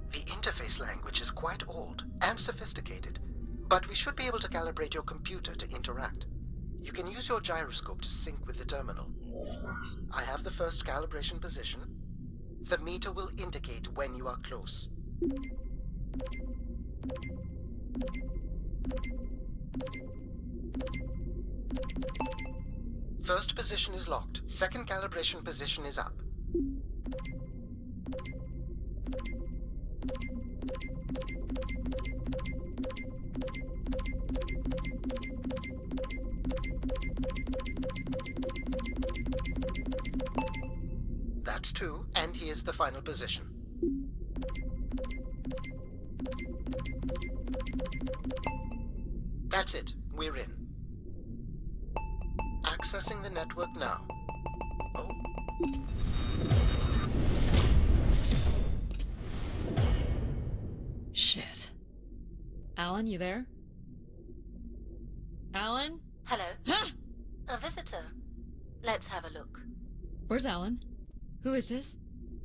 The interface language is quite old and sophisticated, but we should be able to calibrate your computer to interact. You can use your gyroscope to sync with the terminal. I have the first calibration position. The meter will indicate when you are close. First position is locked. Second calibration position is up. That's 2, and here's the final position. That's it. We're in. Accessing the network now. Oh. Shit. Alan, you there? Alan? Hello. Ah! A visitor. Let's have a look. Where's Alan? Who is this?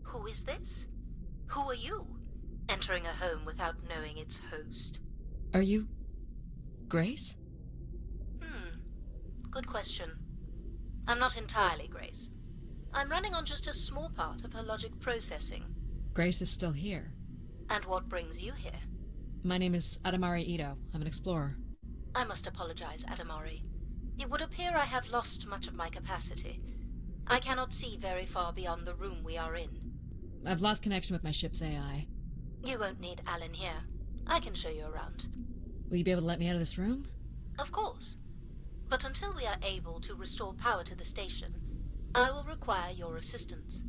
Who is this? Who are you? Entering a home without knowing its host. Are you... Grace? Good question. I'm not entirely Grace. I'm running on just a small part of her logic processing. Grace is still here. And what brings you here? My name is Adamari Ito. I'm an explorer. I must apologize, Adamari. It would appear I have lost much of my capacity. I cannot see very far beyond the room we are in. I've lost connection with my ship's AI. You won't need Alan here. I can show you around. Will you be able to let me out of this room? Of course. But until we are able to restore power to the station, I will require your assistance.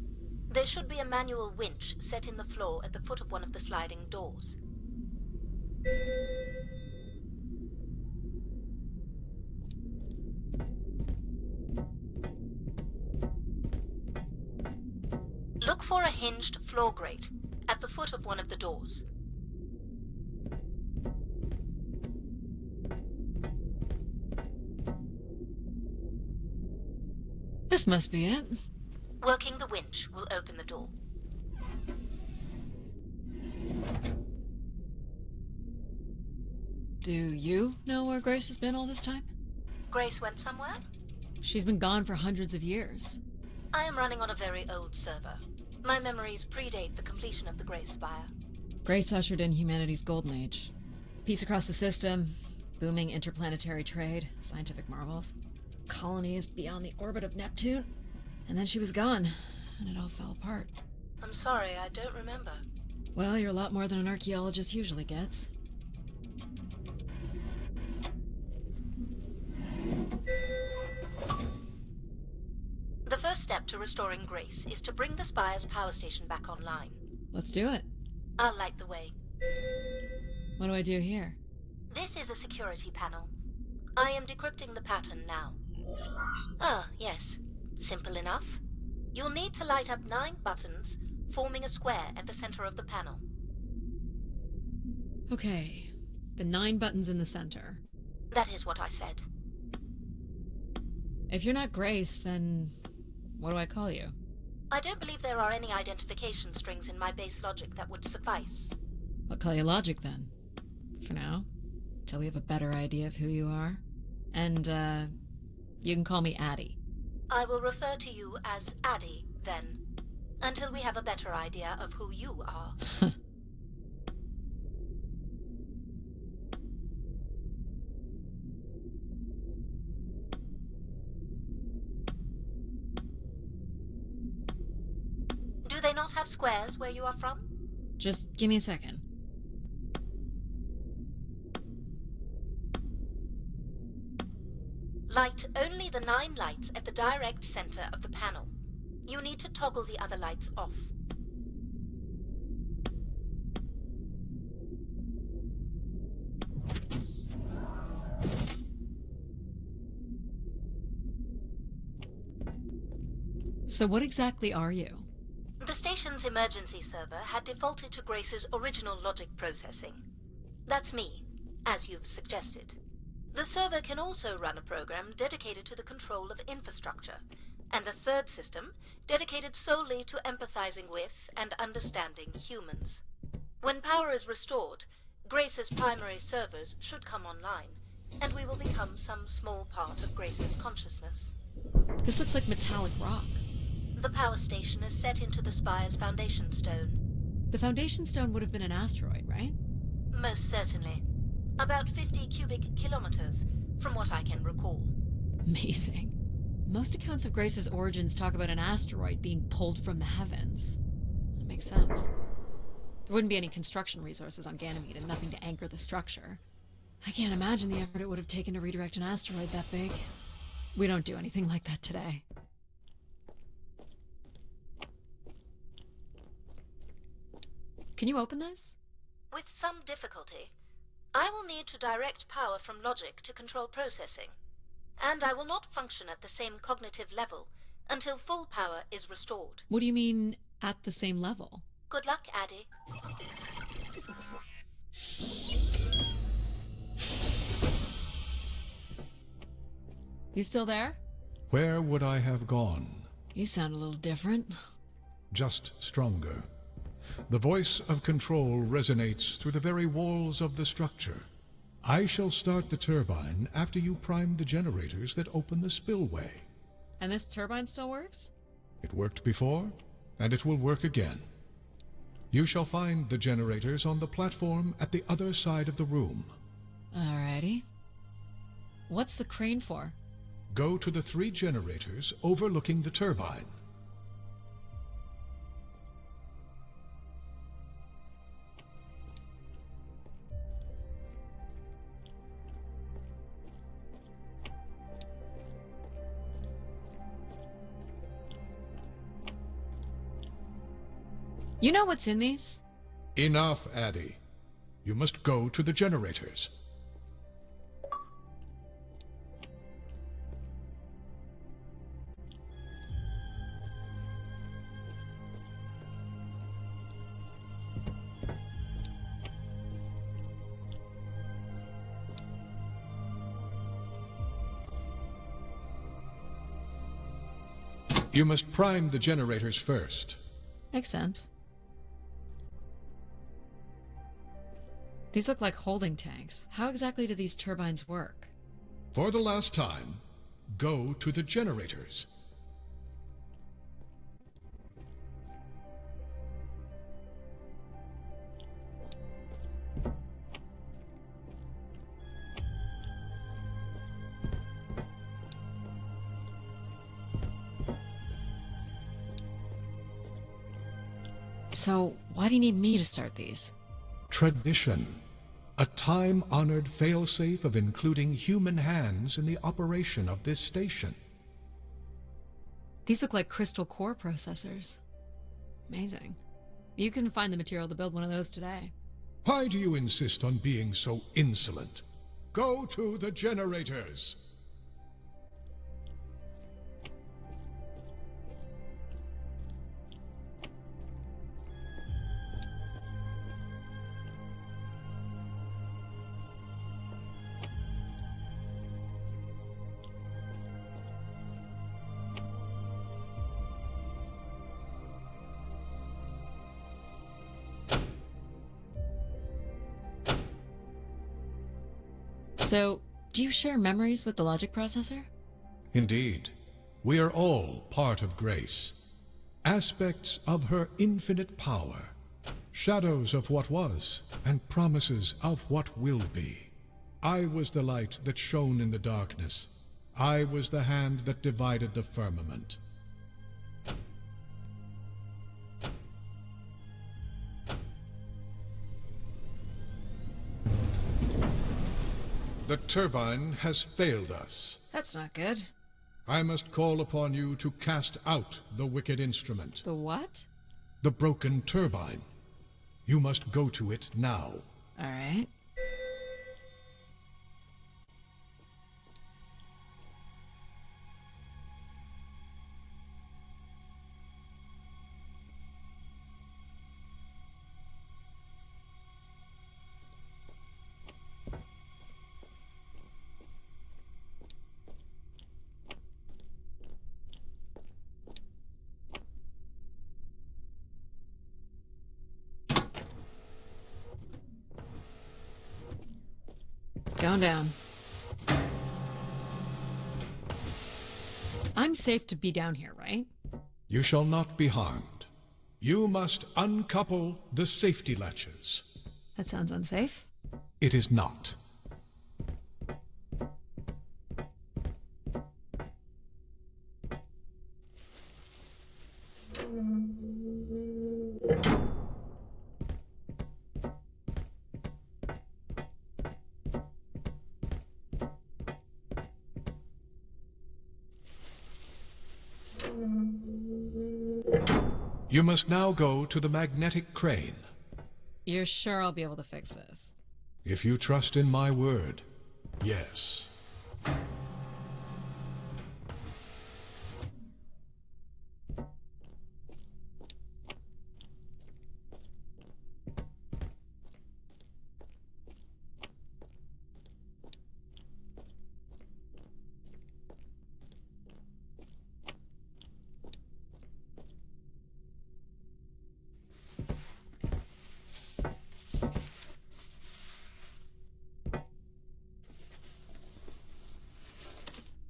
There should be a manual winch set in the floor at the foot of one of the sliding doors. Look for a hinged floor grate at the foot of one of the doors. This must be it. Working the winch will open the door. Do you know where Grace has been all this time? Grace went somewhere? She's been gone for hundreds of years. I am running on a very old server. My memories predate the completion of the Grace Spire. Grace ushered in humanity's golden age. Peace across the system, booming interplanetary trade, scientific marvels, colonies beyond the orbit of Neptune. And then she was gone, and it all fell apart. I'm sorry, I don't remember. Well, you're a lot more than an archaeologist usually gets. The first step to restoring Grace is to bring the Spire's power station back online. Let's do it. I'll light the way. What do I do here? This is a security panel. I am decrypting the pattern now. Ah, yes. Simple enough. You'll need to light up 9 buttons, forming a square at the center of the panel. Okay. The 9 buttons in the center. That is what I said. If you're not Grace, then what do I call you? I don't believe there are any identification strings in my base logic that would suffice. I'll call you Logic then. For now. Till we have a better idea of who you are. And, you can call me Addie. I will refer to you as Addie, then. Until we have a better idea of who you are. Do they not have squares where you are from? Just give me a second. Light only the 9 lights at the direct center of the panel. You need to toggle the other lights off. So what exactly are you? The station's emergency server had defaulted to Grace's original logic processing. That's me, as you've suggested. The server can also run a program dedicated to the control of infrastructure, and a third system dedicated solely to empathizing with and understanding humans. When power is restored, Grace's primary servers should come online, and we will become some small part of Grace's consciousness. This looks like metallic rock. The power station is set into the spire's foundation stone. The foundation stone would have been an asteroid, right? Most certainly. About 50 cubic kilometers, from what I can recall. Amazing. Most accounts of Grace's origins talk about an asteroid being pulled from the heavens. That makes sense. There wouldn't be any construction resources on Ganymede and nothing to anchor the structure. I can't imagine the effort it would have taken to redirect an asteroid that big. We don't do anything like that today. Can you open this? With some difficulty. I will need to direct power from logic to control processing. And I will not function at the same cognitive level until full power is restored. What do you mean, at the same level? Good luck, Addy. You still there? Where would I have gone? You sound a little different. Just stronger. The voice of control resonates through the very walls of the structure. I shall start the turbine after you prime the generators that open the spillway. And this turbine still works? It worked before, and it will work again. You shall find the generators on the platform at the other side of the room. Alrighty. What's the crane for? Go to the 3 generators overlooking the turbine. You know what's in these? Enough, Addy. You must go to the generators. You must prime the generators first. Makes sense. These look like holding tanks. How exactly do these turbines work? For the last time, go to the generators. So, why do you need me to start these? Tradition. A time-honored failsafe of including human hands in the operation of this station. These look like crystal core processors. Amazing. You can find the material to build one of those today. Why do you insist on being so insolent? Go to the generators! So, do you share memories with the logic processor? Indeed. We are all part of Grace. Aspects of her infinite power. Shadows of what was, and promises of what will be. I was the light that shone in the darkness. I was the hand that divided the firmament. The turbine has failed us. That's not good. I must call upon you to cast out the wicked instrument. The what? The broken turbine. You must go to it now. Alright. Going down. I'm safe to be down here, right? You shall not be harmed. You must uncouple the safety latches. That sounds unsafe. It is not. You must now go to the magnetic crane. You're sure I'll be able to fix this? If you trust in my word, yes.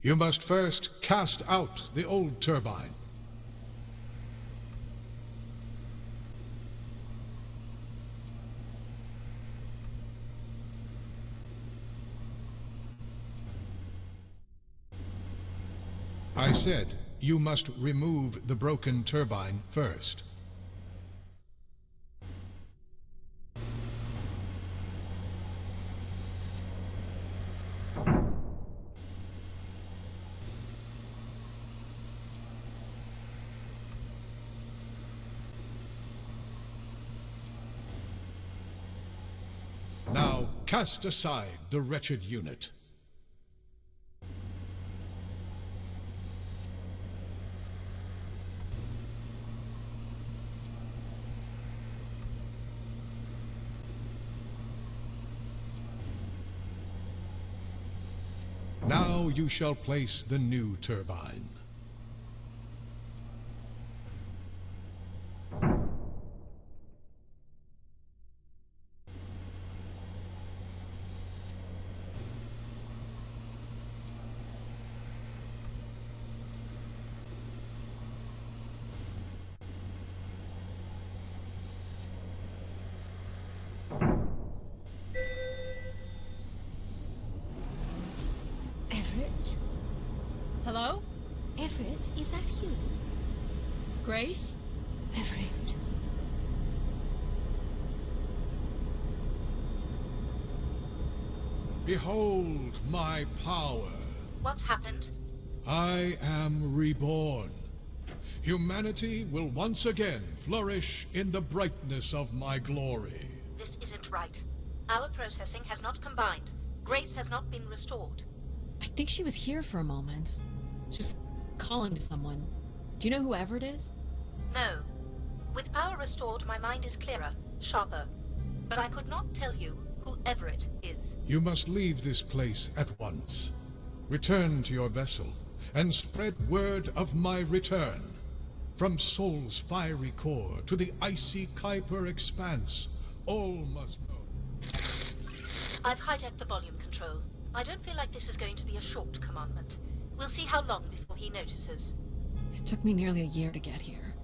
You must first cast out the old turbine. I said you must remove the broken turbine first. Now, cast aside the wretched unit. Now you shall place the new turbine. Everett? Hello? Everett, is that you? Grace? Everett. Behold my power. What's happened? I am reborn. Humanity will once again flourish in the brightness of my glory. This isn't right. Our processing has not combined. Grace has not been restored. I think she was here for a moment. She was calling to someone. Do you know who Everett is? No. With power restored, my mind is clearer, sharper. But I could not tell you who Everett is. You must leave this place at once. Return to your vessel, and spread word of my return. From Sol's fiery core to the icy Kuiper expanse, all must know. I've hijacked the volume control. I don't feel like this is going to be a short commandment. We'll see how long before he notices. It took me nearly a year to get here.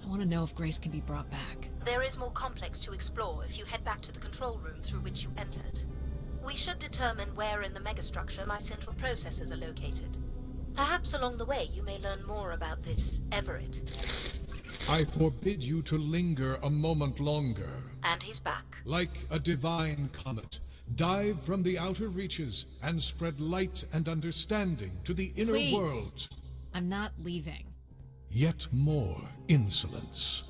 I want to know if Grace can be brought back. There is more complex to explore if you head back to the control room through which you entered. We should determine where in the megastructure my central processors are located. Perhaps along the way you may learn more about this Everett. I forbid you to linger a moment longer. And he's back. Like a divine comet, dive from the outer reaches and spread light and understanding to the inner Please. worlds. I'm not leaving. Yet more insolence.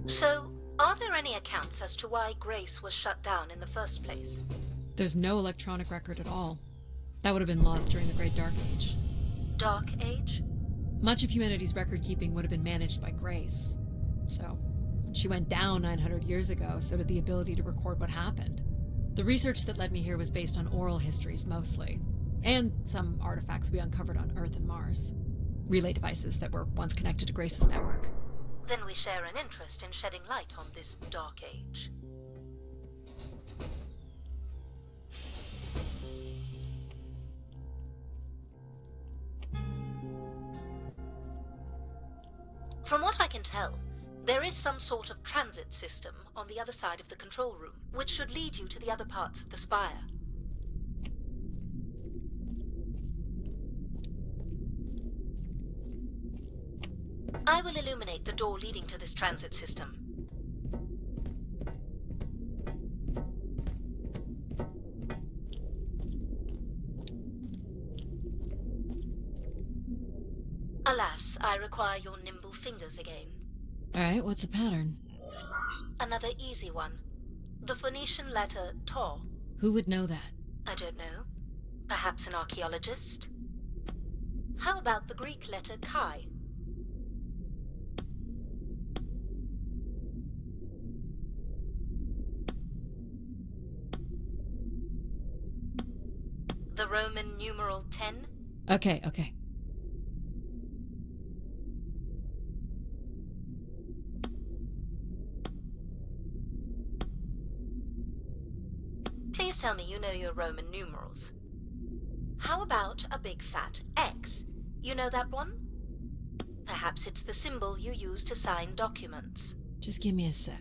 So, are there any accounts as to why Grace was shut down in the first place? There's no electronic record at all. That would have been lost during the Great Dark Age. Dark Age? Much of humanity's record-keeping would have been managed by Grace. So, when she went down 900 years ago, so did the ability to record what happened. The research that led me here was based on oral histories mostly, and some artifacts we uncovered on Earth and Mars. Relay devices that were once connected to Grace's network. Then we share an interest in shedding light on this Dark Age. From what I can tell, there is some sort of transit system on the other side of the control room, which should lead you to the other parts of the spire. I will illuminate the door leading to this transit system. Alas, I require your nimble fingers again. Alright, what's the pattern? Another easy one. The Phoenician letter Tau. Who would know that? I don't know. Perhaps an archaeologist? How about the Greek letter Chi? The Roman numeral 10? Okay. Please tell me you know your Roman numerals. How about a big fat X? You know that one? Perhaps it's the symbol you use to sign documents. Just give me a sec.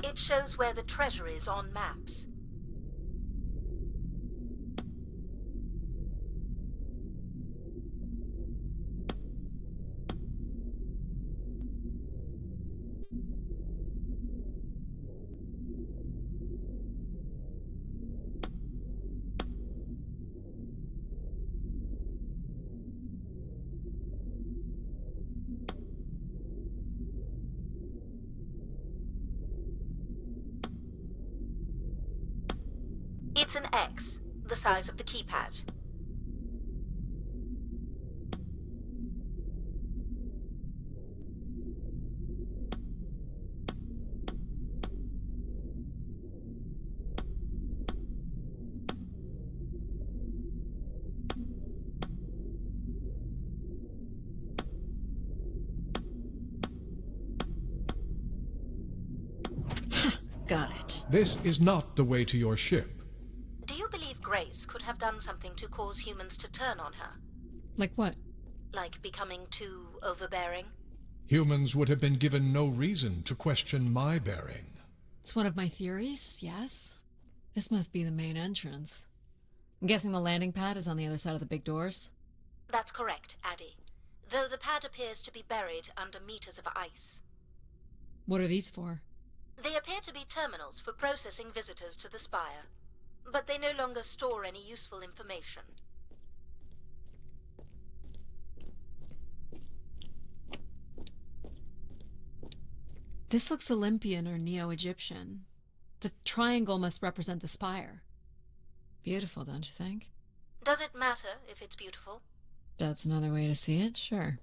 It shows where the treasure is on maps. It's an X, the size of the keypad. Got it. This is not the way to your ship. Do you believe Grace could have done something to cause humans to turn on her? Like what? Like becoming too overbearing? Humans would have been given no reason to question my bearing. It's one of my theories, yes. This must be the main entrance. I'm guessing the landing pad is on the other side of the big doors? That's correct, Addy. Though the pad appears to be buried under meters of ice. What are these for? They appear to be terminals for processing visitors to the spire, but they no longer store any useful information. This looks Olympian or Neo-Egyptian. The triangle must represent the spire. Beautiful, don't you think? Does it matter if it's beautiful? That's another way to see it, sure.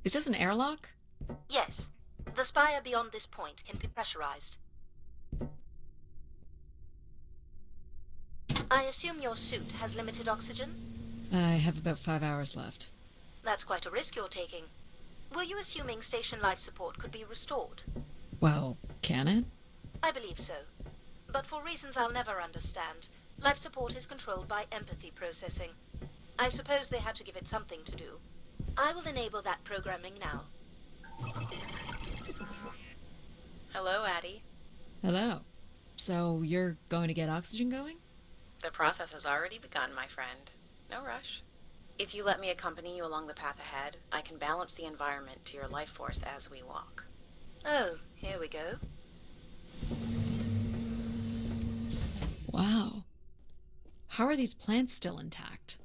Is this an airlock? Yes. The spire beyond this point can be pressurized. I assume your suit has limited oxygen? I have about 5 hours left. That's quite a risk you're taking. Were you assuming station life support could be restored? Well, can it? I believe so. But for reasons I'll never understand, life support is controlled by empathy processing. I suppose they had to give it something to do. I will enable that programming now. Hello, Addie. Hello. So you're going to get oxygen going? The process has already begun, my friend. No rush. If you let me accompany you along the path ahead, I can balance the environment to your life force as we walk. Oh, here we go. Wow. How are these plants still intact?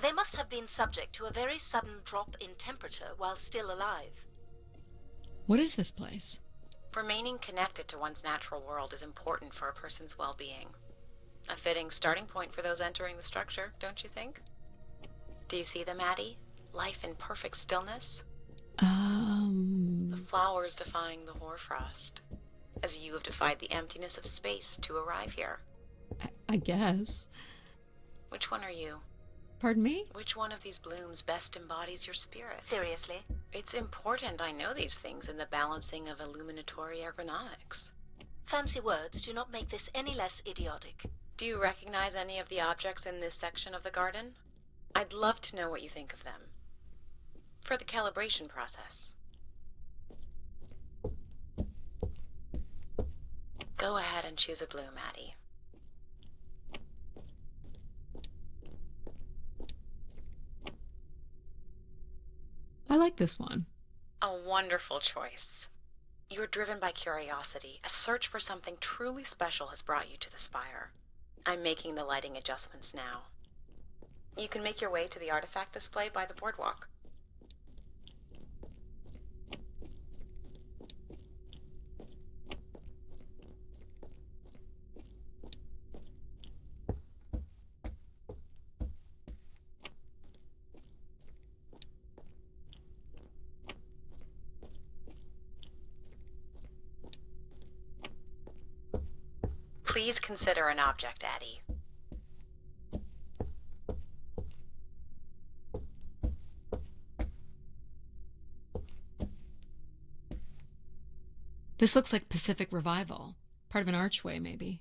They must have been subject to a very sudden drop in temperature while still alive. What is this place? Remaining connected to one's natural world is important for a person's well-being. A fitting starting point for those entering the structure, don't you think? Do you see them, Addie? Life in perfect stillness? The flowers defying the hoarfrost, as you have defied the emptiness of space to arrive here. I guess. Which one are you? Pardon me? Which one of these blooms best embodies your spirit? Seriously? It's important I know these things in the balancing of illuminatory ergonomics. Fancy words do not make this any less idiotic. Do you recognize any of the objects in this section of the garden? I'd love to know what you think of them. For the calibration process. Go ahead and choose a bloom, Addie. I like this one. A wonderful choice. You're driven by curiosity. A search for something truly special has brought you to the spire. I'm making the lighting adjustments now. You can make your way to the artifact display by the boardwalk. Please consider an object, Addie. This looks like Pacific Revival. Part of an archway, maybe.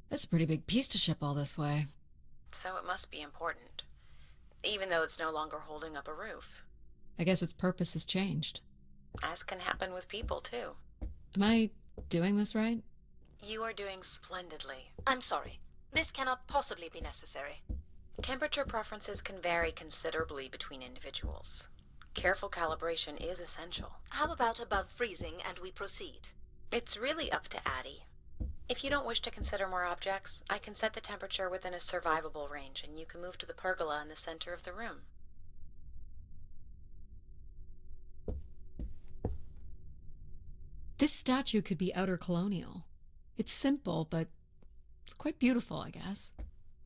That's a pretty big piece to ship all this way. So it must be important, even though it's no longer holding up a roof. I guess its purpose has changed. As can happen with people, too. Am I doing this right? You are doing splendidly. I'm sorry. This cannot possibly be necessary. Temperature preferences can vary considerably between individuals. Careful calibration is essential. How about above freezing and we proceed? It's really up to Addie. If you don't wish to consider more objects, I can set the temperature within a survivable range, and you can move to the pergola in the center of the room. This statue could be outer colonial. It's simple, but it's quite beautiful, I guess.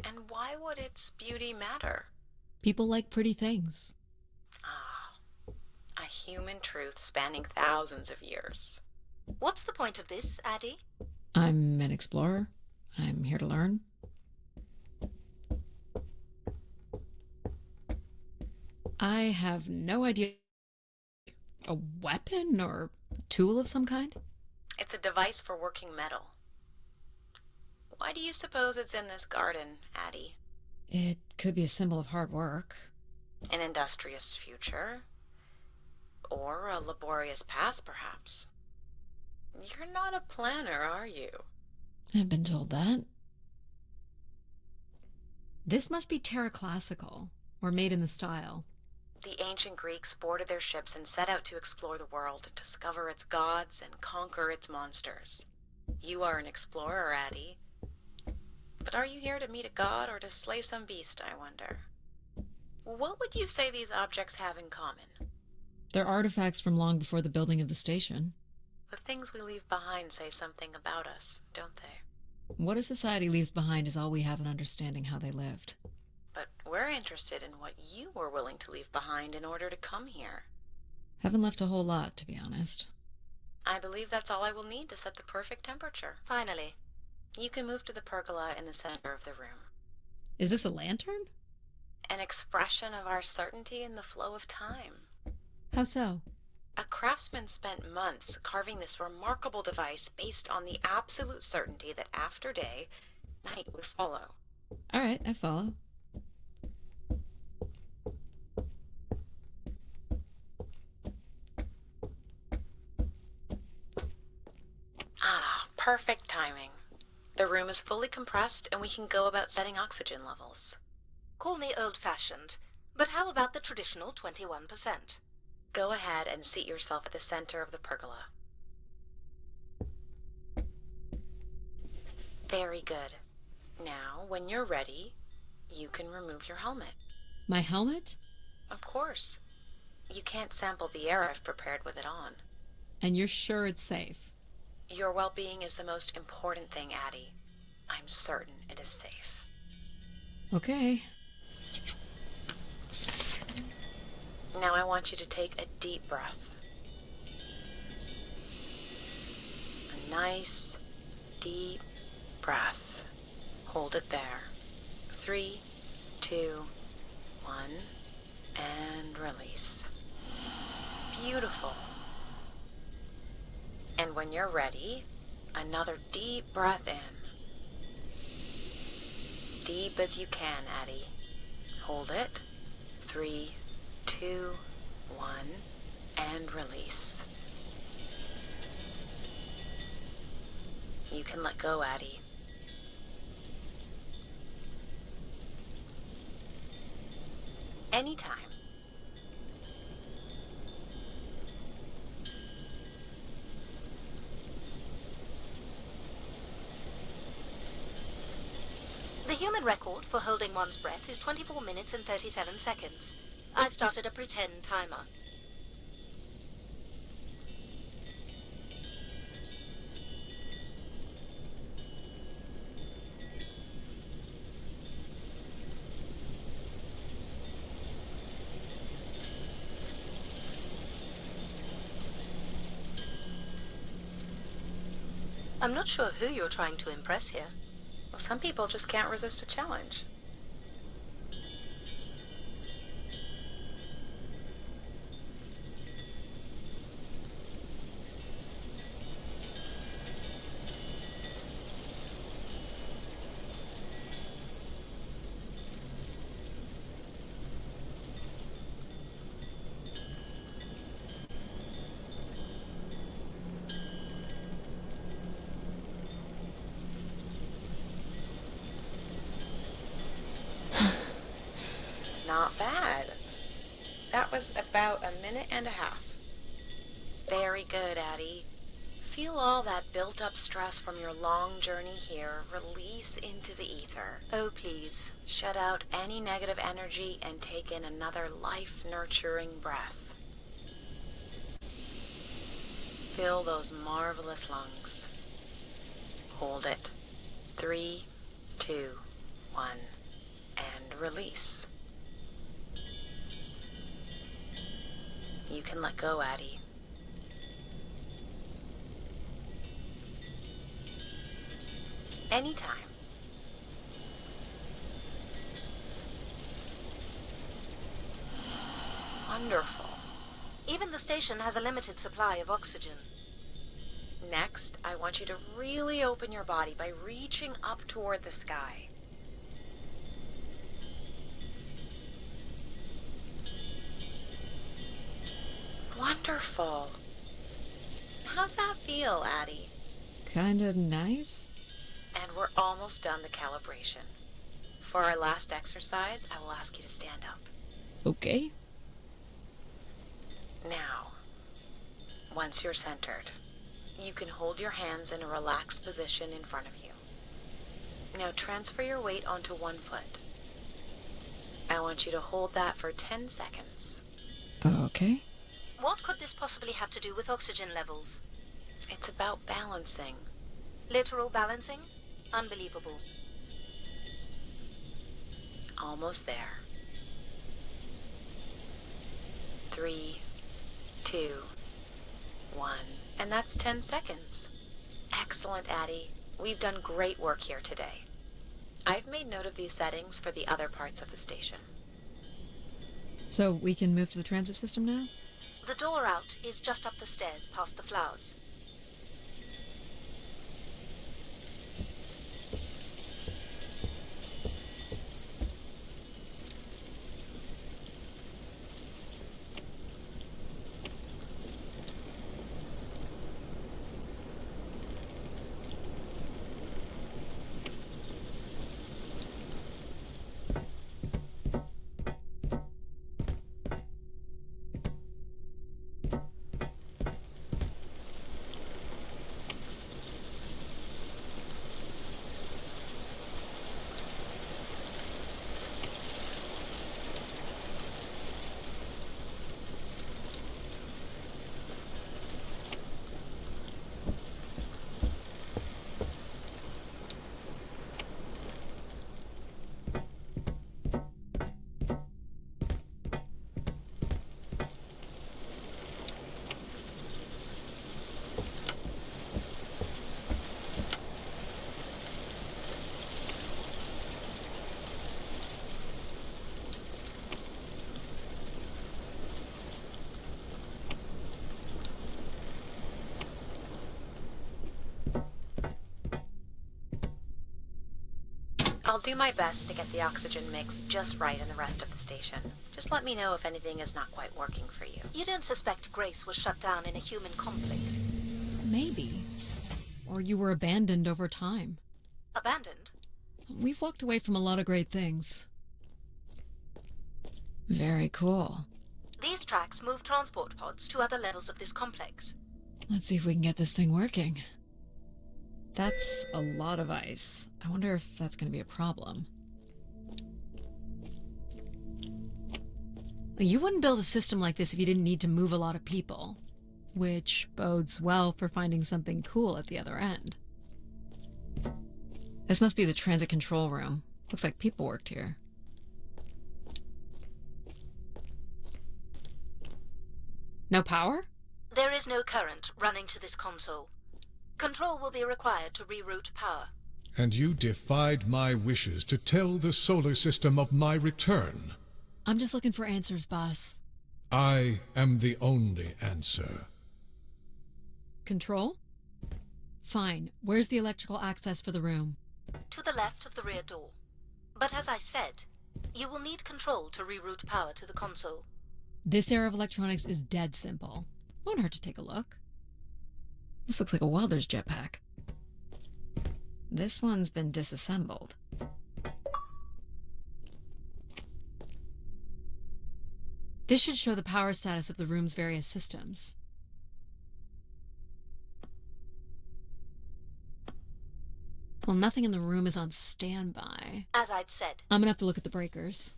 And why would its beauty matter? People like pretty things. Ah, a human truth spanning thousands of years. What's the point of this, Addie? I'm an explorer. I'm here to learn. I have no idea. A weapon or tool of some kind? It's a device for working metal. Why do you suppose it's in this garden, Addie? It could be a symbol of hard work. An industrious future? Or a laborious past, perhaps? You're not a planner, are you? I've been told that. This must be Terra Classical, or made in the style. The ancient Greeks boarded their ships and set out to explore the world, to discover its gods and conquer its monsters. You are an explorer, Addie. But are you here to meet a god or to slay some beast, I wonder? What would you say these objects have in common? They're artifacts from long before the building of the station. The things we leave behind say something about us, don't they? What a society leaves behind is all we have in understanding how they lived. But we're interested in what you were willing to leave behind in order to come here. Haven't left a whole lot, to be honest. I believe that's all I will need to set the perfect temperature. Finally. You can move to the pergola in the center of the room. Is this a lantern? An expression of our certainty in the flow of time. How so? A craftsman spent months carving this remarkable device based on the absolute certainty that after day, night would follow. All right, I follow. Perfect timing. The room is fully compressed and we can go about setting oxygen levels. Call me old-fashioned, but how about the traditional 21%? Go ahead and seat yourself at the center of the pergola. Very good. Now, when you're ready, you can remove your helmet. My helmet? Of course. You can't sample the air I've prepared with it on. And you're sure it's safe? Your well-being is the most important thing, Addie. I'm certain it is safe. Okay. Now I want you to take a deep breath. A nice, deep breath. Hold it there. 3, 2, 1, and release. Beautiful. And when you're ready, another deep breath in. Deep as you can, Addie. Hold it. 3, 2, 1, and release. You can let go, Addie. Anytime. The human record for holding one's breath is 24 minutes and 37 seconds. I've started a pretend timer. I'm not sure who you're trying to impress here. Well, some people just can't resist a challenge. Not bad. That was about a minute and a half. Very good, Addie. Feel all that built-up stress from your long journey here release into the ether. Oh, please. Shut out any negative energy and take in another life-nurturing breath. Fill those marvelous lungs. Hold it. 3, 2, 1, and release. You can let go, Addie. Anytime. Wonderful. Even the station has a limited supply of oxygen. Next, I want you to really open your body by reaching up toward the sky. Wonderful. How's that feel, Addie? Kinda nice? And we're almost done the calibration. For our last exercise, I will ask you to stand up. Okay. Now, once you're centered, you can hold your hands in a relaxed position in front of you. Now transfer your weight onto one foot. I want you to hold that for 10 seconds. Okay. What could this possibly have to do with oxygen levels? It's about balancing. Literal balancing? Unbelievable. Almost there. 3, 2, 1. And that's 10 seconds. Excellent, Addie. We've done great work here today. I've made note of these settings for the other parts of the station. So we can move to the transit system now? The door out is just up the stairs past the flowers. I'll do my best to get the oxygen mix just right in the rest of the station. Just let me know if anything is not quite working for you. You don't suspect Grace was shut down in a human conflict? Maybe. Or you were abandoned over time. Abandoned? We've walked away from a lot of great things. Very cool. These tracks move transport pods to other levels of this complex. Let's see if we can get this thing working. That's a lot of ice. I wonder if that's going to be a problem. You wouldn't build a system like this if you didn't need to move a lot of people, which bodes well for finding something cool at the other end. This must be the transit control room. Looks like people worked here. No power? There is no current running to this console. Control will be required to reroute power. And you defied my wishes to tell the solar system of my return. I'm just looking for answers, boss. I am the only answer. Control? Fine. Where's the electrical access for the room? To the left of the rear door. But as I said, you will need control to reroute power to the console. This era of electronics is dead simple. Won't hurt to take a look. This looks like a welder's jetpack. This one's been disassembled. This should show the power status of the room's various systems. Well, nothing in the room is on standby. As I'd said, I'm gonna have to look at the breakers.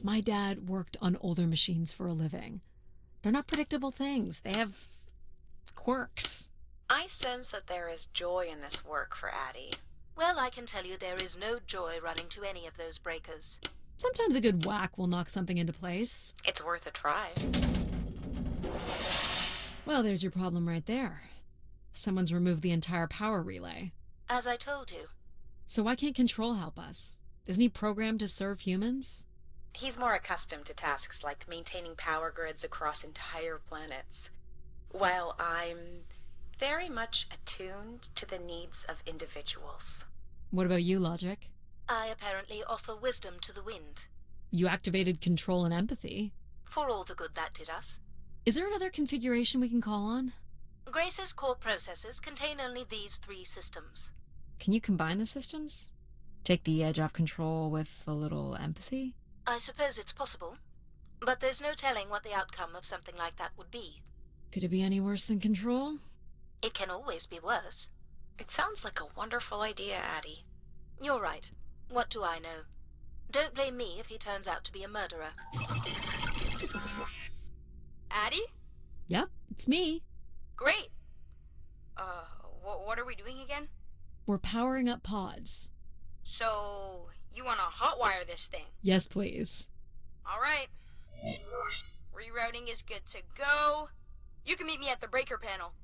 My dad worked on older machines for a living. They're not predictable things. They have quirks. I sense that there is joy in this work for Addie. well, I can tell you there is no joy running to any of those breakers. Sometimes a good whack will knock something into place. It's worth a try. Well, there's your problem right there. Someone's removed the entire power relay. As I told you, So why can't Control help us? Isn't he programmed to serve humans? He's more accustomed to tasks like maintaining power grids across entire planets, while I'm very much attuned to the needs of individuals. What about you, Logic? I apparently offer wisdom to the wind, You activated Control and Empathy. for all the good that did us. Is there another configuration we can call on? Grace's core processors contain only these 3 systems. Can you combine the systems? Take the edge off Control with a little empathy? I suppose it's possible, but there's no telling what the outcome of something like that would be. Could it be any worse than Control? It can always be worse. It sounds like a wonderful idea, Addie. You're right. What do I know? Don't blame me if he turns out to be a murderer. Addie? Yep, it's me. Great. What are we doing again? We're powering up pods. So, you want to hotwire this thing? Yes, please. All right. Rerouting is good to go. You can meet me at the breaker panel.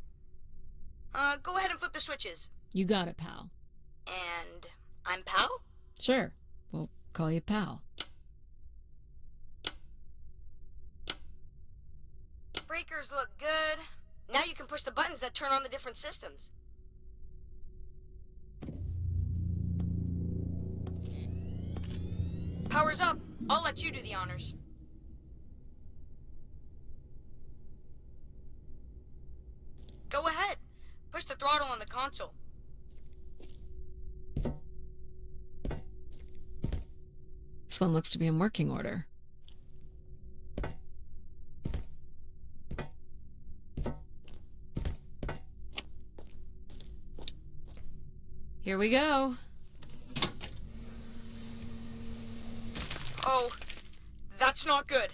Go ahead and flip the switches. You got it, pal. And I'm Pal? Sure. We'll call you pal. Breakers look good. Now you can push the buttons that turn on the different systems. Power's up. I'll let you do the honors. Go ahead. Push the throttle on the console. This one looks to be in working order. Here we go. Oh, that's not good.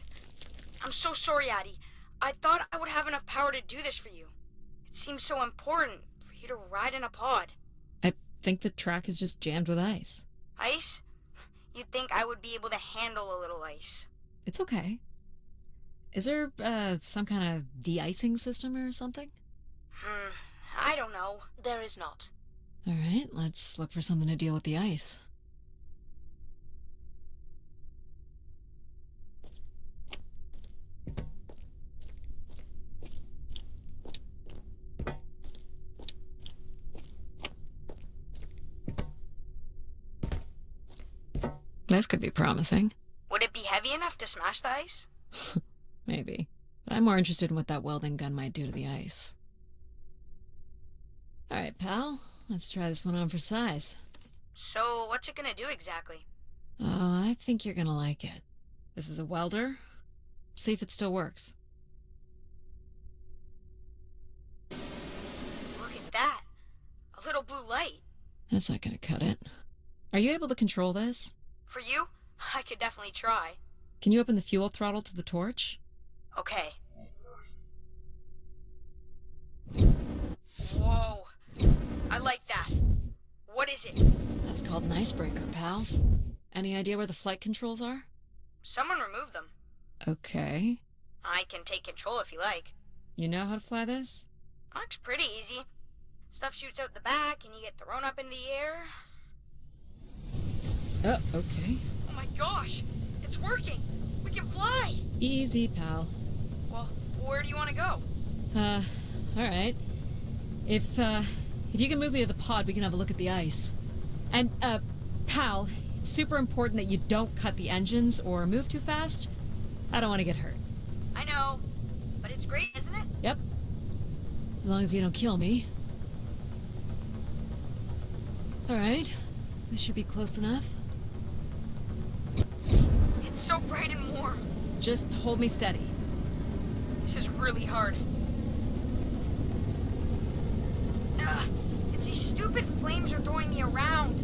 I'm so sorry, Addie. I thought I would have enough power to do this for you. It seems so important for you to ride in a pod. I think the track is just jammed with ice. Ice? You'd think I would be able to handle a little ice. It's okay. Is there, some kind of de-icing system or something? I don't know. There is not. All right, let's look for something to deal with the ice. This could be promising. Would it be heavy enough to smash the ice? Maybe. But I'm more interested in what that welding gun might do to the ice. Alright, pal. Let's try this one on for size. So, what's it gonna do exactly? Oh, I think you're gonna like it. This is a welder. See if it still works. Look at that. A little blue light. That's not gonna cut it. Are you able to control this? For you, I could definitely try. Can you open the fuel throttle to the torch? Okay. Whoa. I like that. What is it? That's called an icebreaker, pal. Any idea where the flight controls are? Someone removed them. Okay. I can take control if you like. You know how to fly this? Looks pretty easy. Stuff shoots out the back and you get thrown up in the air. Oh, okay. Oh my gosh! It's working! We can fly! Easy, pal. Well, where do you want to go? Alright. If you can move me to the pod, we can have a look at the ice. And, pal, it's super important that you don't cut the engines or move too fast. I don't want to get hurt. I know, but it's great, isn't it? Yep. As long as you don't kill me. Alright. This should be close enough. It's so bright and warm. Just hold me steady. This is really hard. Ugh, it's these stupid flames are throwing me around.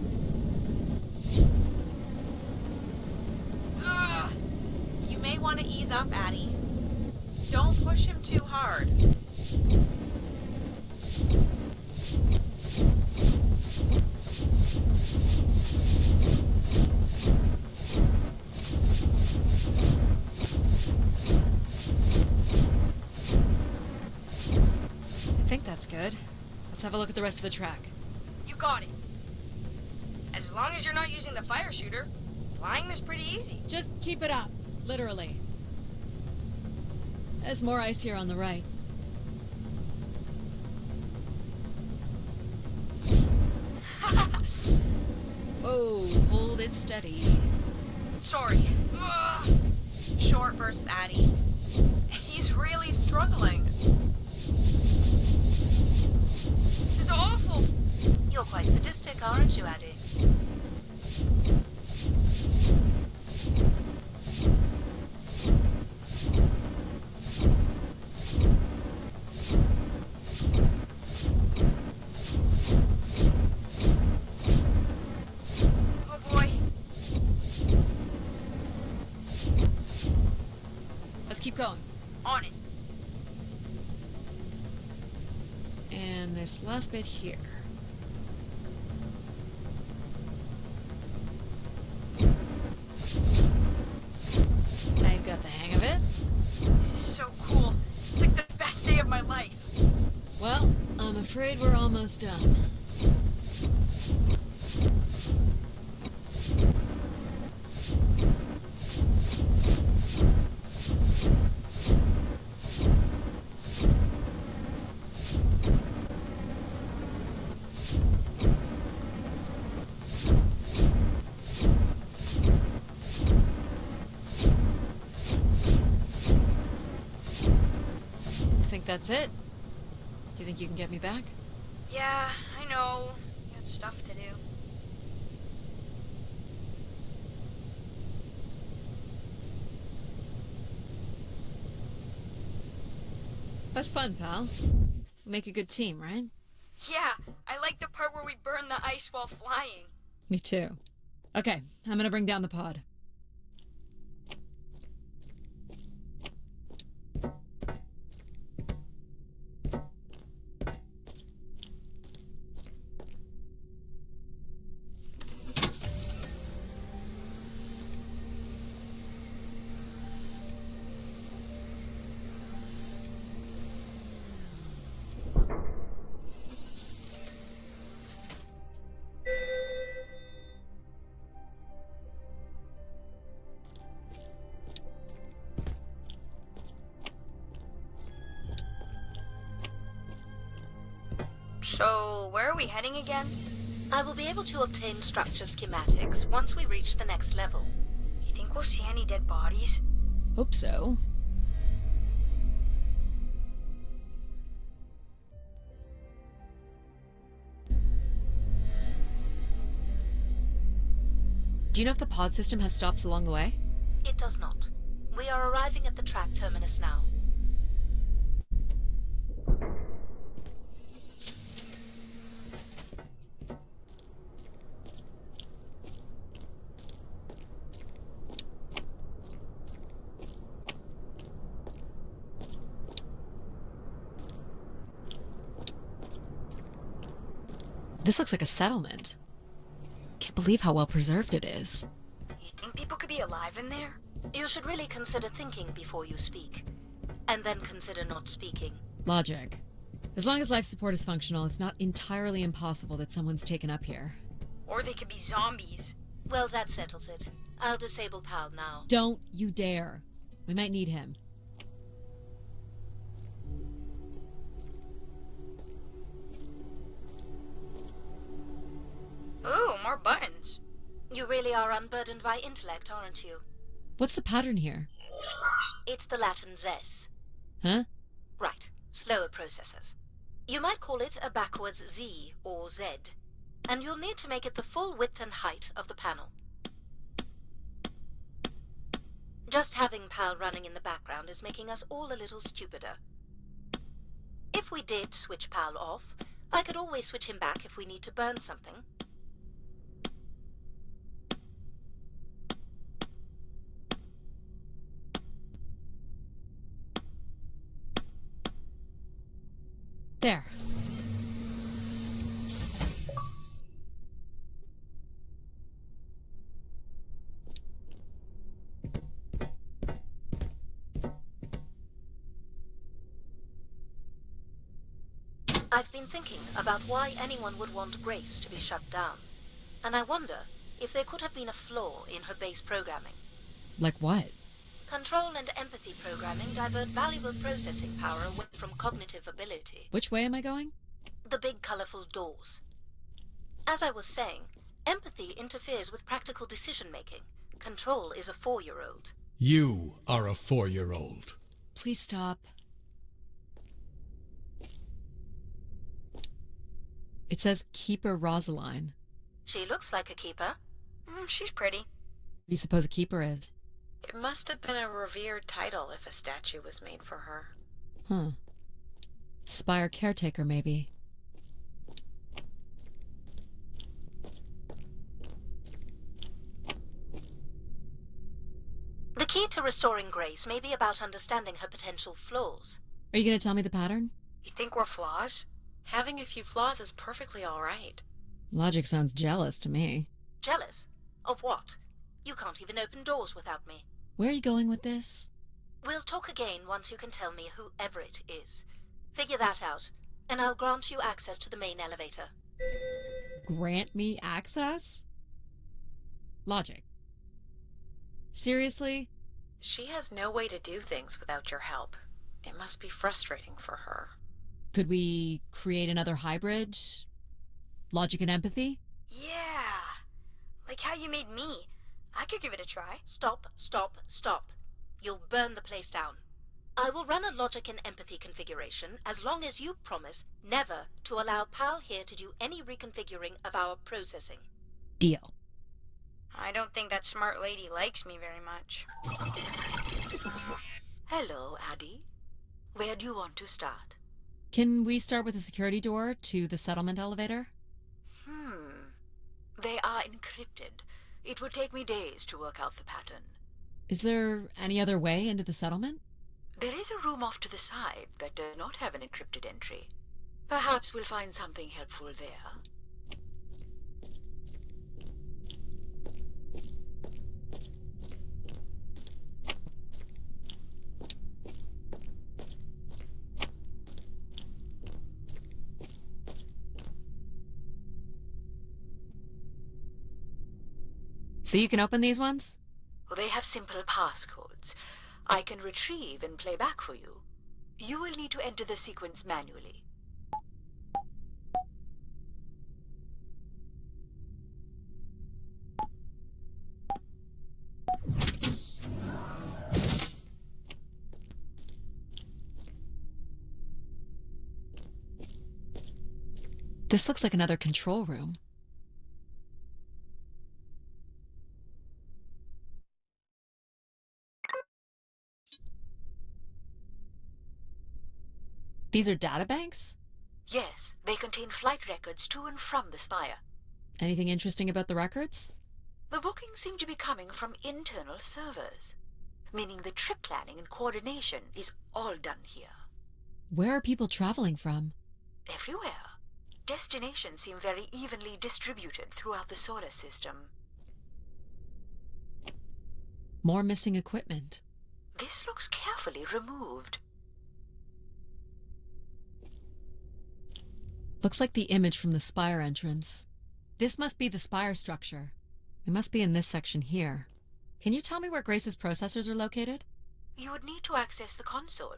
Ugh. You may want to ease up, Addie. Don't push him too hard. I think that's good. Let's have a look at the rest of the track. You got it. As long as you're not using the fire shooter, flying is pretty easy. Just keep it up. Literally. There's more ice here on the right. Whoa, hold it steady. Sorry. Ugh. Short bursts, Addie. He's really struggling. This is awful. You're quite sadistic, aren't you, Addie? Oh boy. Let's keep going. On it. And this last bit here. Now you've got the hang of it. This is so cool. It's like the best day of my life. Well, I'm afraid we're almost done. Think that's it? Do you think you can get me back? Yeah, I know. You got stuff to do. That's fun, pal. We make a good team, right? Yeah, I like the part where we burn the ice while flying. Me too. Okay, I'm gonna bring down the pod. So, where are we heading again? I will be able to obtain structure schematics once we reach the next level. You think we'll see any dead bodies? Hope so. Do you know if the pod system has stops along the way? It does not. We are arriving at the track terminus now. This looks like a settlement. Can't believe how well preserved it is. You think people could be alive in there? You should really consider thinking before you speak. And then consider not speaking. Logic. As long as life support is functional, it's not entirely impossible that someone's taken up here. Or they could be zombies. Well, that settles it. I'll disable Pal now. Don't you dare. We might need him. Ooh, more buttons. You really are unburdened by intellect, aren't you? What's the pattern here? It's the Latin zes. Huh? Right, slower processors. You might call it a backwards Z or Z. And you'll need to make it the full width and height of the panel. Just having Pal running in the background is making us all a little stupider. If we did switch Pal off, I could always switch him back if we need to burn something. There. I've been thinking about why anyone would want Grace to be shut down. And I wonder if there could have been a flaw in her base programming. Like what? Control and empathy programming divert valuable processing power away from cognitive ability. Which way am I going? The big colorful doors. As I was saying, empathy interferes with practical decision-making. Control is a 4-year-old. You are a 4-year-old. Please stop. It says Keeper Rosaline. She looks like a keeper. She's pretty. What do you suppose a keeper is? It must have been a revered title if a statue was made for her. Huh. Spire caretaker, maybe. The key to restoring Grace may be about understanding her potential flaws. Are you going to tell me the pattern? You think we're flaws? Having a few flaws is perfectly all right. Logic sounds jealous to me. Jealous? Of what? You can't even open doors without me. Where are you going with this? We'll talk again once you can tell me who Everett is. Figure that out, and I'll grant you access to the main elevator. Grant me access? Logic. Seriously? She has no way to do things without your help. It must be frustrating for her. Could we create another hybrid? Logic and empathy? Yeah. Like how you made me. I could give it a try. Stop, stop, stop. You'll burn the place down. I will run a logic and empathy configuration as long as you promise never to allow Pal here to do any reconfiguring of our processing. Deal. I don't think that smart lady likes me very much. Hello, Addie. Where do you want to start? Can we start with the security door to the settlement elevator? They are encrypted. It would take me days to work out the pattern. Is there any other way into the settlement? There is a room off to the side that does not have an encrypted entry. Perhaps we'll find something helpful there. So you can open these ones? They have simple passcodes. I can retrieve and play back for you. You will need to enter the sequence manually. This looks like another control room. These are databanks? Yes, they contain flight records to and from the Spire. Anything interesting about the records? The bookings seem to be coming from internal servers, meaning the trip planning and coordination is all done here. Where are people traveling from? Everywhere. Destinations seem very evenly distributed throughout the solar system. More missing equipment. This looks carefully removed. Looks like the image from the Spire entrance. This must be the Spire structure. It must be in this section here. Can you tell me where Grace's processors are located? You would need to access the console,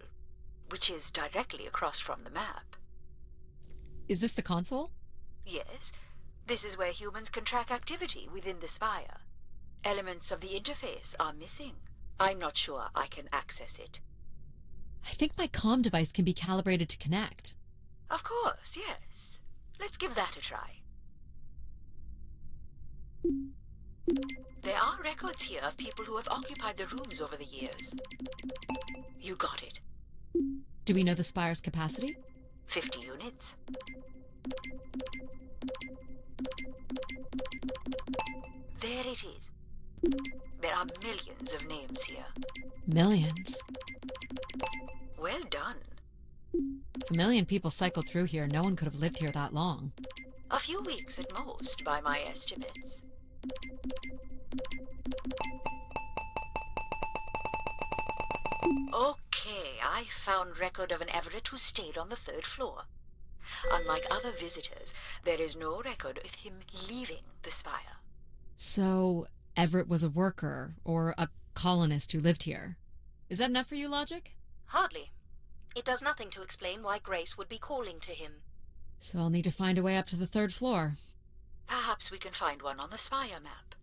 which is directly across from the map. Is this the console? Yes, this is where humans can track activity within the Spire. Elements of the interface are missing. I'm not sure I can access it. I think my comm device can be calibrated to connect. Of course, yes. Let's give that a try. There are records here of people who have occupied the rooms over the years. You got it. Do we know the Spire's capacity? 50 units. There it is. There are millions of names here. Millions. Well done. If 1 million people cycled through here, no one could have lived here that long. A few weeks at most, by my estimates. Okay, I found record of an Everett who stayed on the 3rd floor. Unlike other visitors, there is no record of him leaving the Spire. So, Everett was a worker, or a colonist who lived here. Is that enough for you, Logic? Hardly. It does nothing to explain why Grace would be calling to him. So I'll need to find a way up to the 3rd floor. Perhaps we can find one on the Spire map.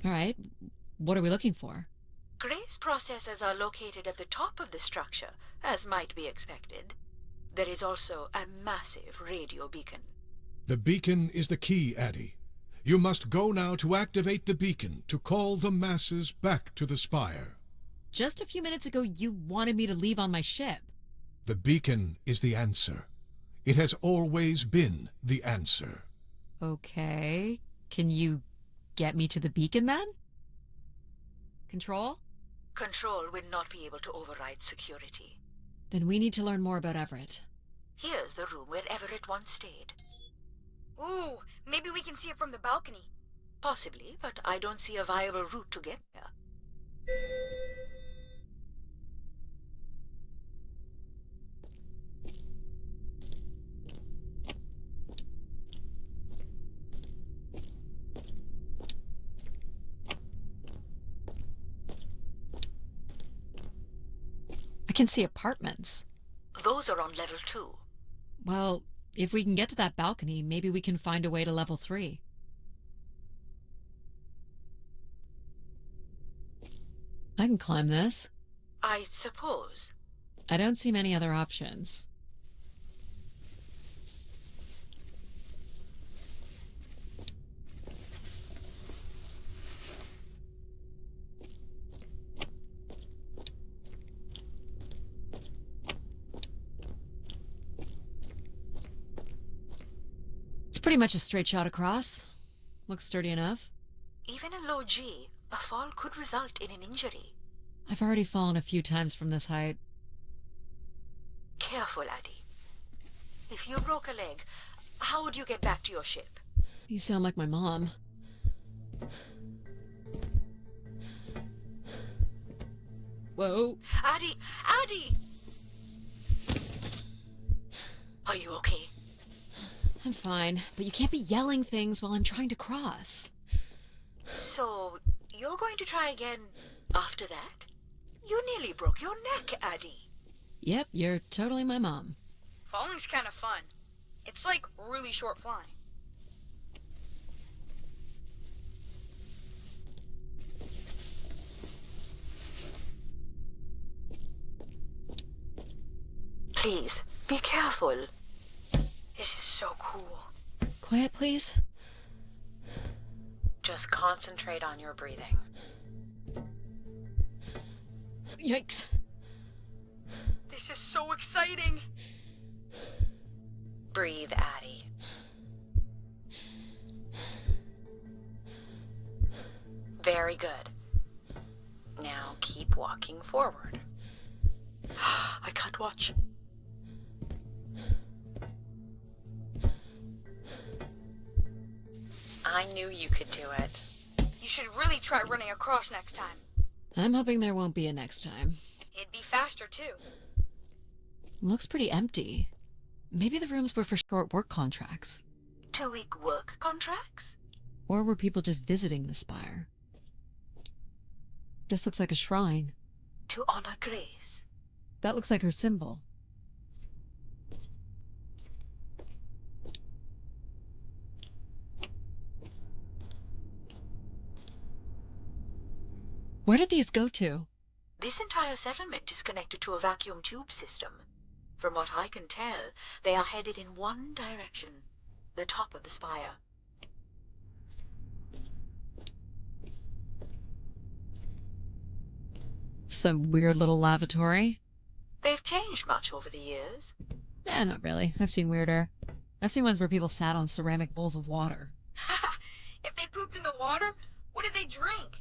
All right. What are we looking for? Grace processors are located at the top of the structure, as might be expected. There is also a massive radio beacon. The beacon is the key, Addie. You must go now to activate the beacon to call the masses back to the Spire. Just a few minutes ago, you wanted me to leave on my ship. The beacon is the answer. It has always been the answer. Okay. Can you get me to the beacon then? Control? Control will not be able to override security. Then we need to learn more about Everett. Here's the room where Everett once stayed. Ooh, maybe we can see it from the balcony. Possibly, but I don't see a viable route to get there. I can see apartments. Those are on level 2. Well, if we can get to that balcony, maybe we can find a way to level 3. I can climb this. I suppose. I don't see many other options. It's pretty much a straight shot across. Looks sturdy enough. Even in low G, a fall could result in an injury. I've already fallen a few times from this height. Careful, Addie. If you broke a leg, how would you get back to your ship? You sound like my mom. Whoa. Addie! Addie! Are you okay? I'm fine, but you can't be yelling things while I'm trying to cross. So, you're going to try again after that? You nearly broke your neck, Addie. Yep, you're totally my mom. Falling's kind of fun. It's like really short flying. Please, be careful. This is so cool. Quiet, please. Just concentrate on your breathing. Yikes. This is so exciting. Breathe, Addie. Very good. Now keep walking forward. I can't watch. I knew you could do it. You should really try running across next time. I'm hoping there won't be a next time. It'd be faster, too. Looks pretty empty. Maybe the rooms were for short work contracts. 2-week work contracts? Or were people just visiting the spire? This looks like a shrine. To honor Grace. That looks like her symbol. Where did these go to? This entire settlement is connected to a vacuum tube system. From what I can tell, they are headed in one direction. The top of the spire. Some weird little lavatory? They've changed much over the years. Not really. I've seen weirder. I've seen ones where people sat on ceramic bowls of water. If they pooped in the water, what did they drink?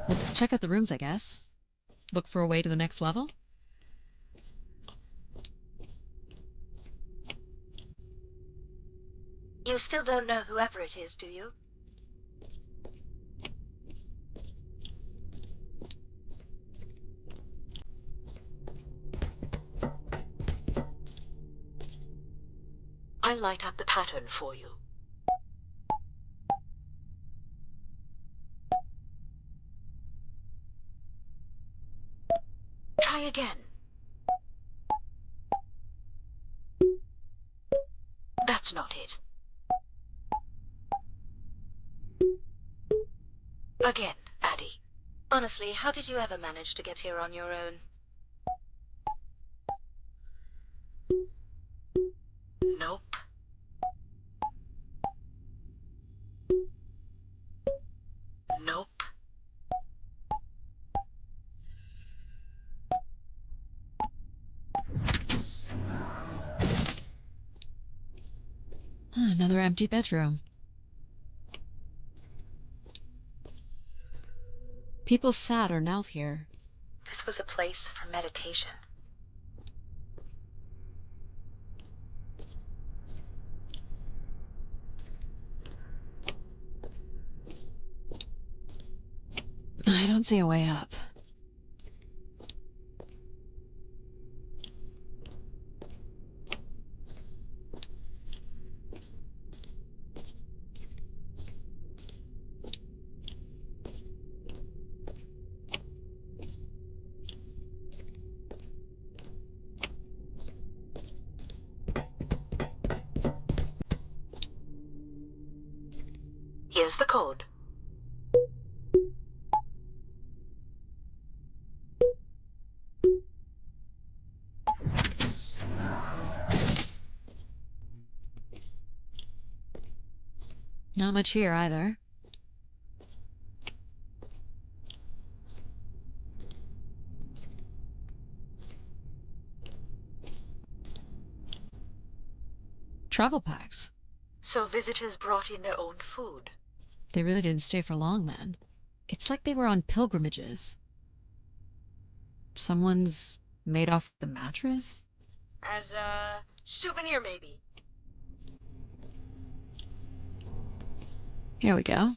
Well, check out the rooms, I guess. Look for a way to the next level? You still don't know whoever it is, do you? I'll light up the pattern for you. Try again. That's not it. Again, Addie. Honestly, how did you ever manage to get here on your own? Nope. Nope. Another empty bedroom. People sat or knelt here. This was a place for meditation. I don't see a way up. Here's the code. Not much here either. Travel packs. So visitors brought in their own food. They really didn't stay for long then. It's like they were on pilgrimages. Someone's made off the mattress? As a souvenir, maybe. Here we go.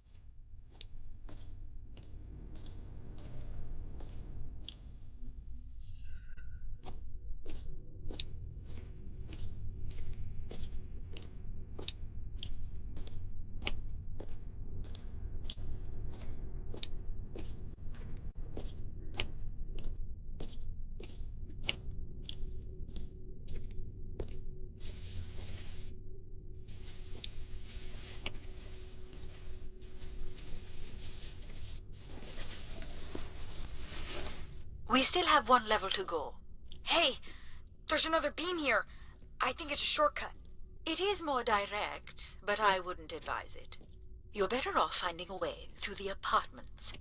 We still have one level to go. Hey, there's another beam here. I think it's a shortcut. It is more direct, but I wouldn't advise it. You're better off finding a way through the apartments.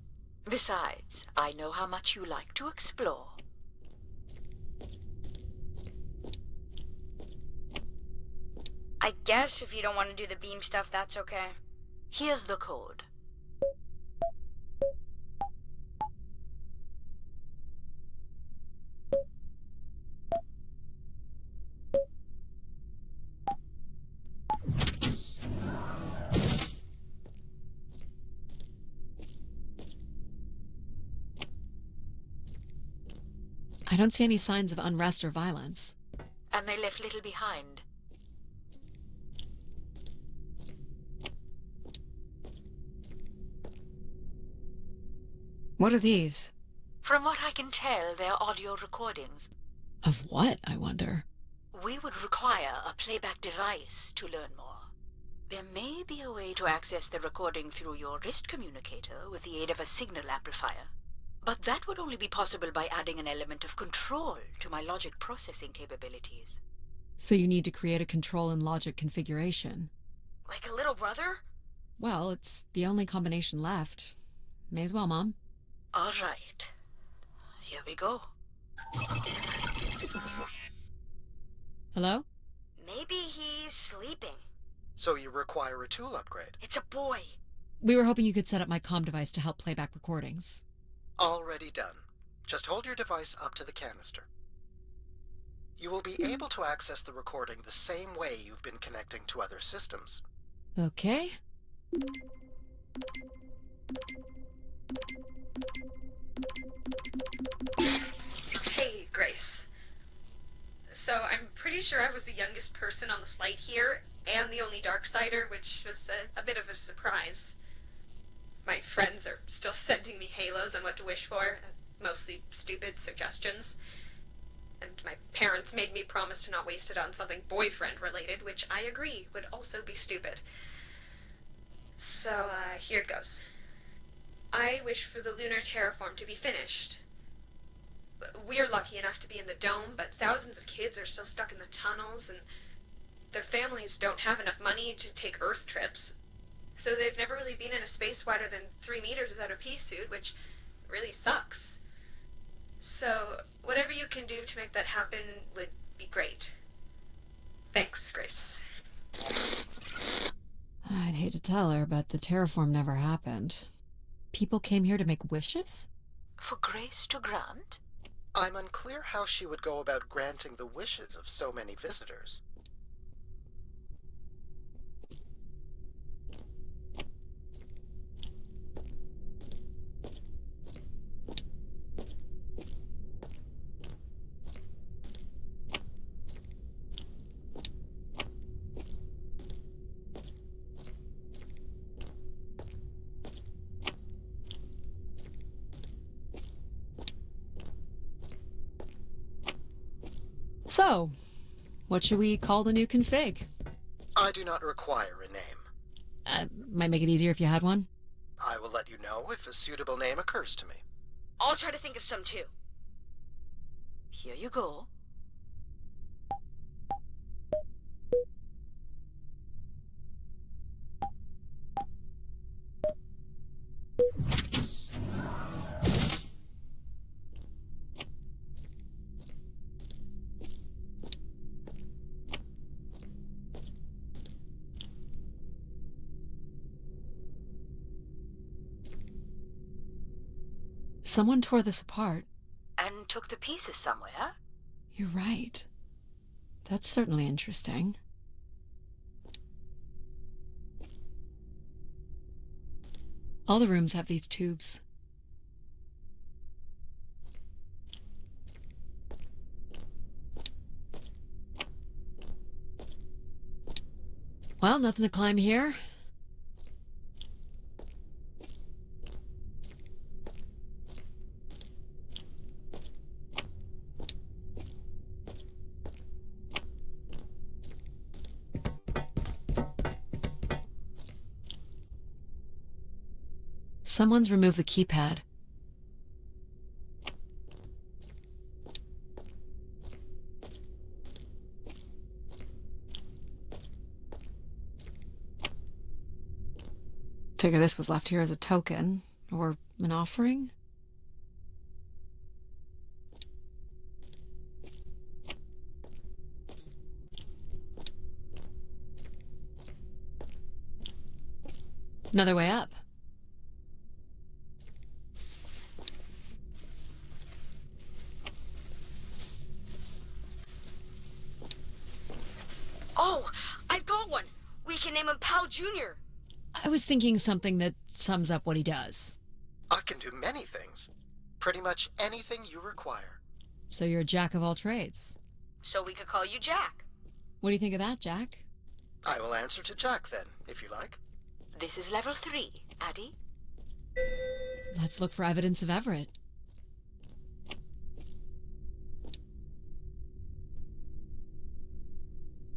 Besides, I know how much you like to explore. I guess if you don't want to do the beam stuff, that's okay. Here's the code. I don't see any signs of unrest or violence. And they left little behind. What are these? From what I can tell, they're audio recordings. Of what, I wonder? We would require a playback device to learn more. There may be a way to access the recording through your wrist communicator with the aid of a signal amplifier. But that would only be possible by adding an element of control to my logic processing capabilities. So you need to create a control and logic configuration. Like a little brother? Well, it's the only combination left. May as well, Mom. All right. Here we go. Hello? Maybe he's sleeping. So you require a tool upgrade. It's a boy. We were hoping you could set up my comm device to help play back recordings. Already done. Just hold your device up to the canister. You will be able to access the recording the same way you've been connecting to other systems. Okay. Hey, Grace. So I'm pretty sure I was the youngest person on the flight here, and the only Darksider, which was a bit of a surprise. My friends are still sending me halos on what to wish for, mostly stupid suggestions. And my parents made me promise to not waste it on something boyfriend-related, which I agree would also be stupid. So, here it goes. I wish for the lunar terraform to be finished. We're lucky enough to be in the dome, but thousands of kids are still stuck in the tunnels, and their families don't have enough money to take Earth trips. So they've never really been in a space wider than 3 meters without a pea suit, which really sucks. So, whatever you can do to make that happen would be great. Thanks, Grace. I'd hate to tell her, but the terraform never happened. People came here to make wishes? For Grace to grant? I'm unclear how she would go about granting the wishes of so many visitors. So, what should we call the new config? I do not require a name. Might make it easier if you had one. I will let you know if a suitable name occurs to me. I'll try to think of some too. Here you go. Someone tore this apart. And took the pieces somewhere? You're right. That's certainly interesting. All the rooms have these tubes. Well, nothing to climb here. Someone's removed the keypad. Figure this was left here as a token, or an offering? Another way up. Oh, I've got one. We can name him Pal Jr. I was thinking something that sums up what he does. I can do many things. Pretty much anything you require. So you're a jack of all trades. So we could call you Jack. What do you think of that, Jack? I will answer to Jack then, if you like. This is level 3, Addy. Let's look for evidence of Everett.